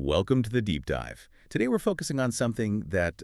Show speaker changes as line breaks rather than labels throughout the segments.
Welcome to the deep dive. Today we're focusing on something that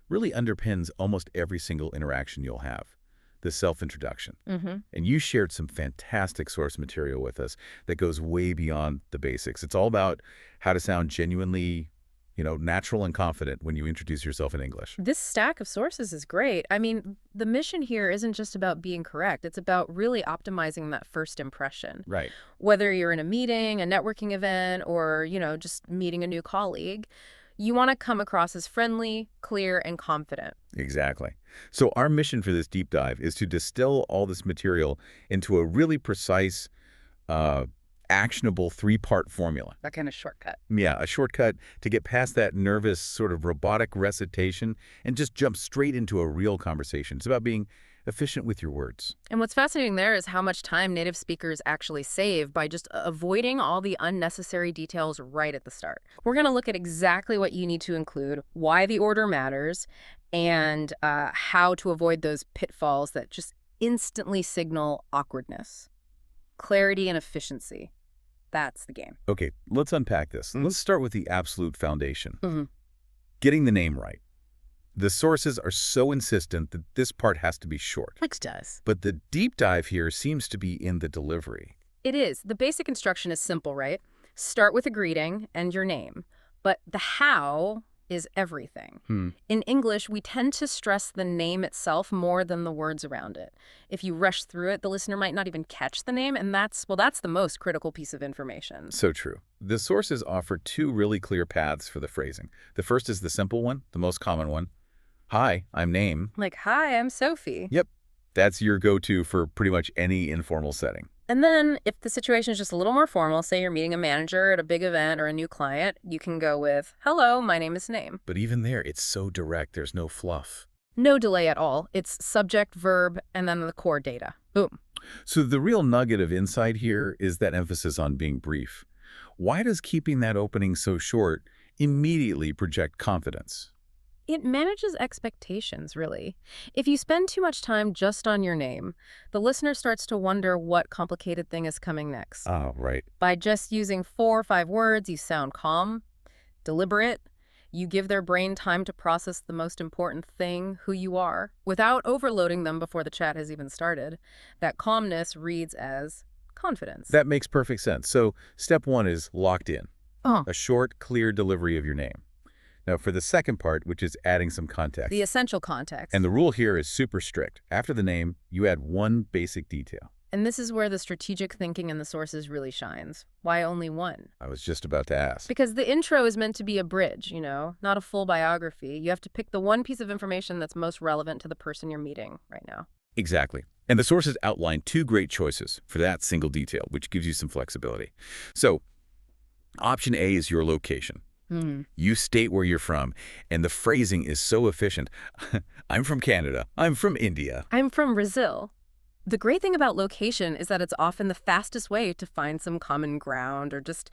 really underpins almost every single interaction you'll have, the self-introduction. And you shared some fantastic source material with us that goes way beyond the basics. It's all about how to sound genuinely, natural and confident when you introduce yourself in English.
This stack of sources is great. I mean, the mission here isn't just about being correct. It's about really optimizing that first impression.
Right.
Whether you're in a meeting, a networking event, or, just meeting a new colleague, you want to come across as friendly, clear, and confident.
Exactly. So our mission for this deep dive is to distill all this material into a really precise, actionable three-part formula.
That kind of shortcut.
Yeah, a shortcut to get past that nervous sort of robotic recitation and just jump straight into a real conversation. It's about being efficient with your words.
And what's fascinating there is how much time native speakers actually save by just avoiding all the unnecessary details right at the start. We're going to look at exactly what you need to include, why the order matters, and how to avoid those pitfalls that just instantly signal awkwardness. Clarity and efficiency. That's the game.
Okay, let's unpack this. Let's start with the absolute foundation. Getting the name right. The sources are so insistent that this part has to be short.
Which does.
But the deep dive here seems to be in the delivery.
It is. The basic instruction is simple, right? Start with a greeting and your name. But the how is everything. In English, we tend to stress the name itself more than the words around it. If you rush through it, the listener might not even catch the name, and that's the most critical piece of information.
So true. The sources offer two really clear paths for the phrasing. The first is the simple one, the most common one. Hi, I'm Name.
Like, hi, I'm Sophie.
Yep. That's your go-to for pretty much any informal setting.
And then if the situation is just a little more formal, say you're meeting a manager at a big event or a new client, you can go with, hello, my name is Name.
But even there, it's so direct, there's no fluff.
No delay at all. It's subject, verb, and then the core data. Boom.
So the real nugget of insight here is that emphasis on being brief. Why does keeping that opening so short immediately project confidence?
It manages expectations, really. If you spend too much time just on your name, the listener starts to wonder what complicated thing is coming next.
Oh, right.
By just using 4 or 5 words, you sound calm, deliberate. You give their brain time to process the most important thing, who you are, without overloading them before the chat has even started. That calmness reads as confidence.
That makes perfect sense. So step 1 is locked in. A short, clear delivery of your name. Now, for the second part, which is adding some context.
The essential context.
And the rule here is super strict. After the name, you add one basic detail.
And this is where the strategic thinking in the sources really shines. Why only one?
I was just about to ask.
Because the intro is meant to be a bridge, not a full biography. You have to pick the one piece of information that's most relevant to the person you're meeting right now.
Exactly. And the sources outline 2 great choices for that single detail, which gives you some flexibility. So, option A is your location. You state where you're from, and the phrasing is so efficient. I'm from Canada. I'm from India.
I'm from Brazil. The great thing about location is that it's often the fastest way to find some common ground or just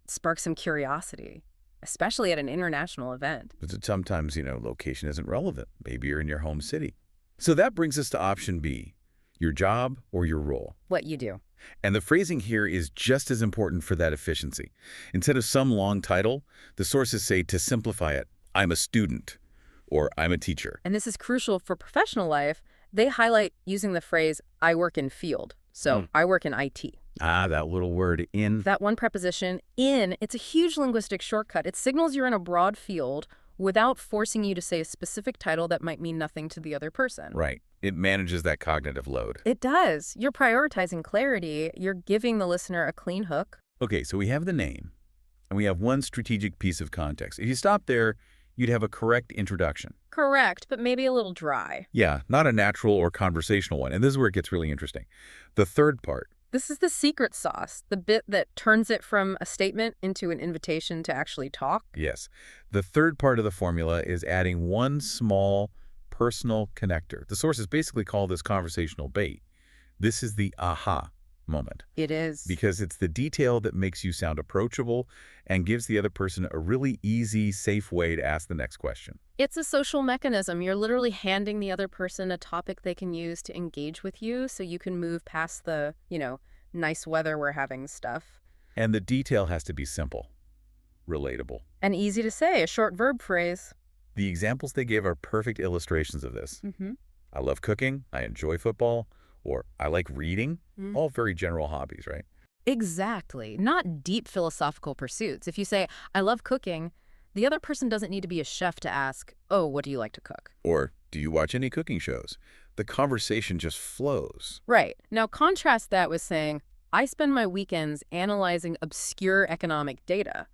spark some curiosity, especially at an international event.
But sometimes, location isn't relevant. Maybe you're in your home city. So that brings us to option B, your job or your role.
What you do.
And the phrasing here is just as important for that efficiency. Instead of some long title, the sources say to simplify it, I'm a student or I'm a teacher.
And this is crucial for professional life. They highlight using the phrase, I work in field. So I work in IT.
That little word in.
That one preposition, in, it's a huge linguistic shortcut. It signals you're in a broad field without forcing you to say a specific title that might mean nothing to the other person.
Right. It manages that cognitive load.
It does. You're prioritizing clarity. You're giving the listener a clean hook.
Okay, so we have the name, and we have one strategic piece of context. If you stop there, you'd have a correct introduction.
Correct, but maybe a little dry.
Yeah, not a natural or conversational one. And this is where it gets really interesting. The third part.
This is the secret sauce, the bit that turns it from a statement into an invitation to actually talk.
Yes. The third part of the formula is adding one small personal connector. The sources basically call this conversational bait. This is the aha moment.
It is.
Because it's the detail that makes you sound approachable and gives the other person a really easy, safe way to ask the next question.
It's a social mechanism. You're literally handing the other person a topic they can use to engage with you so you can move past the, nice weather we're having stuff.
And the detail has to be simple, relatable.
And easy to say, a short verb phrase.
The examples they gave are perfect illustrations of this. I love cooking, I enjoy football, or I like reading. All very general hobbies, right?
Exactly. Not deep philosophical pursuits. If you say, I love cooking, the other person doesn't need to be a chef to ask, oh, what do you like to cook?
Or, do you watch any cooking shows? The conversation just flows.
Right. Now contrast that with saying, I spend my weekends analyzing obscure economic data.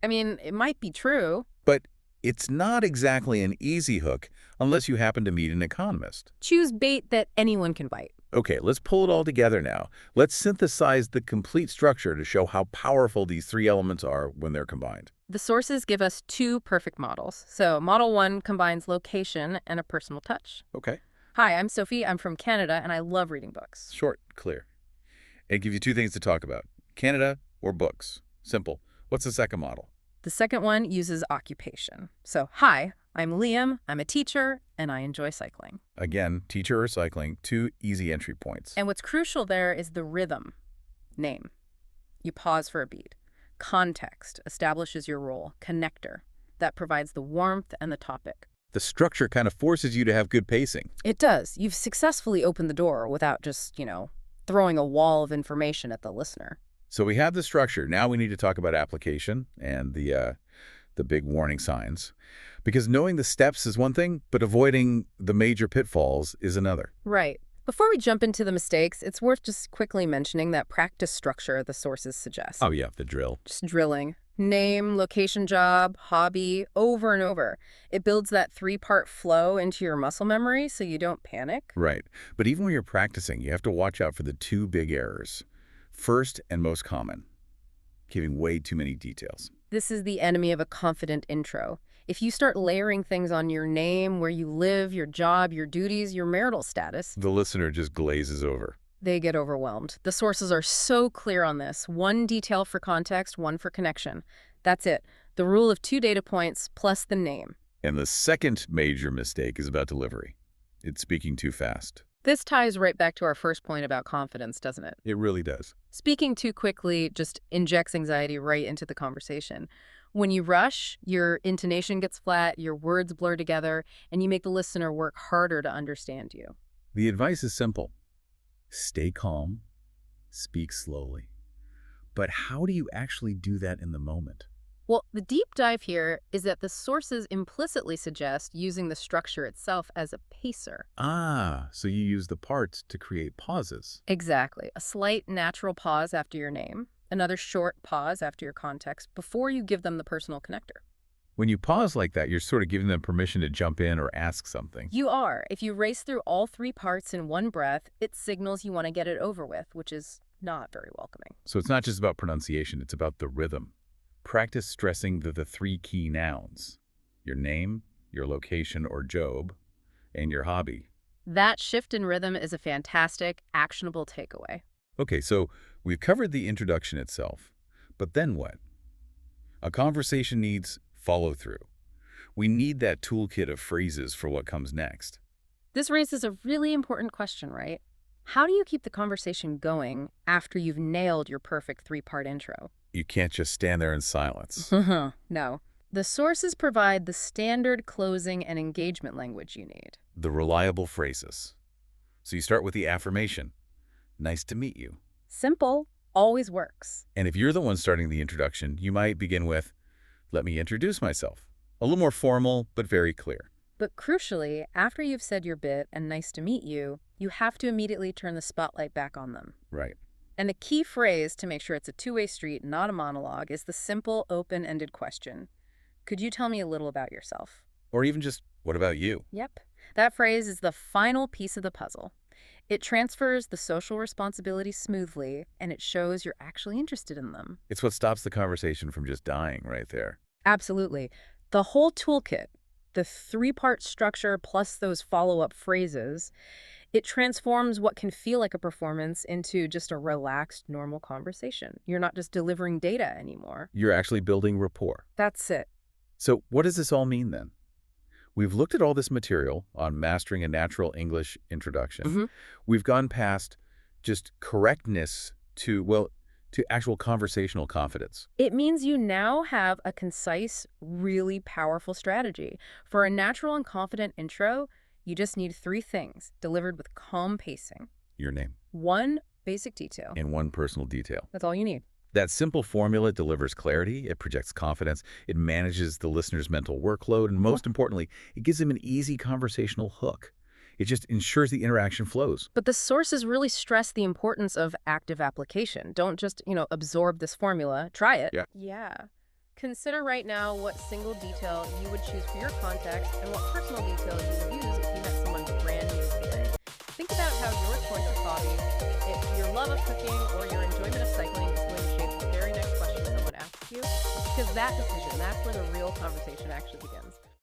I mean, it might be true.
But it's not exactly an easy hook unless you happen to meet an economist.
Choose bait that anyone can bite.
Okay, let's pull it all together now. Let's synthesize the complete structure to show how powerful these three elements are when they're combined.
The sources give us two perfect models. So model one combines location and a personal touch.
Okay.
Hi, I'm Sophie. I'm from Canada, and I love reading books.
Short, clear. And give you two things to talk about. Canada or books. Simple. What's the second model?
The second one uses occupation. So, hi, I'm Liam, I'm a teacher, and I enjoy cycling.
Again, teacher or cycling, two easy entry points.
And what's crucial there is the rhythm. Name. You pause for a beat. Context establishes your role. Connector. That provides the warmth and the topic.
The structure kind of forces you to have good pacing.
It does. You've successfully opened the door without just, throwing a wall of information at the listener.
So we have the structure. Now we need to talk about application and the big warning signs. Because knowing the steps is one thing, but avoiding the major pitfalls is another.
Right. Before we jump into the mistakes, it's worth just quickly mentioning that practice structure the sources suggest.
Oh, yeah, the drill.
Just drilling. Name, location, job, hobby, over and over. It builds that three-part flow into your muscle memory so you don't panic.
Right. But even when you're practicing, you have to watch out for the two big errors. First and most common, giving way too many details.
This is the enemy of a confident intro. If you start layering things on your name, where you live, your job, your duties, your marital status,
The listener just glazes over.
they get overwhelmed. The sources are so clear on this. One detail for context, one for connection. That's it. The rule of 2 data points plus the name.
And the second major mistake is about delivery. It's speaking too fast.
This ties right back to our first point about confidence, doesn't it?
It really does.
Speaking too quickly just injects anxiety right into the conversation. When you rush, your intonation gets flat, your words blur together, and you make the listener work harder to understand you.
The advice is simple. Stay calm, speak slowly. But how do you actually do that in the moment?
Well, the deep dive here is that the sources implicitly suggest using the structure itself as a pacer.
Ah, so you use the parts to create pauses.
Exactly. A slight natural pause after your name, another short pause after your context before you give them the personal connector.
When you pause like that, you're sort of giving them permission to jump in or ask something.
You are. If you race through all 3 parts in one breath, it signals you want to get it over with, which is not very welcoming.
So it's not just about pronunciation, it's about the rhythm. Practice stressing the 3 key nouns. Your name, your location or job, and your hobby.
That shift in rhythm is a fantastic, actionable takeaway.
Okay, so we've covered the introduction itself. But then what? A conversation needs follow-through. We need that toolkit of phrases for what comes next.
This raises a really important question, right? How do you keep the conversation going after you've nailed your perfect 3-part intro?
You can't just stand there in silence.
No. The sources provide the standard closing and engagement language you need.
The reliable phrases. So you start with the affirmation. Nice to meet you.
Simple, always works.
And if you're the one starting the introduction, you might begin with, let me introduce myself. A little more formal, but very clear.
But crucially, after you've said your bit and nice to meet you, you have to immediately turn the spotlight back on them.
Right.
And the key phrase to make sure it's a two-way street, not a monologue, is the simple, open-ended question. Could you tell me a little about yourself?
Or even just, what about you?
Yep. That phrase is the final piece of the puzzle. It transfers the social responsibility smoothly, and it shows you're actually interested in them.
It's what stops the conversation from just dying right there.
Absolutely. The whole toolkit, the 3-part structure plus those follow-up phrases, it transforms what can feel like a performance into just a relaxed, normal conversation. You're not just delivering data anymore.
You're actually building rapport.
That's it.
So what does this all mean then? We've looked at all this material on mastering a natural English introduction. We've gone past just correctness to to actual conversational confidence.
It means you now have a concise, really powerful strategy. For a natural and confident intro, you just need three things delivered with calm pacing.
Your name.
One basic detail.
And one personal detail.
That's all you need.
That simple formula delivers clarity, it projects confidence, it manages the listener's mental workload, and most importantly, it gives them an easy conversational hook. It just ensures the interaction flows.
But the sources really stress the importance of active application. Don't just, absorb this formula. Try it. Yeah. Consider right now what single detail you would choose for your context and what personal detail you would use if you met someone brand new today. Think about how your choice of hobby, if your love of cooking or your enjoyment of cycling is going to shape the very next question someone asks you. Because that decision, that's where the real conversation actually begins.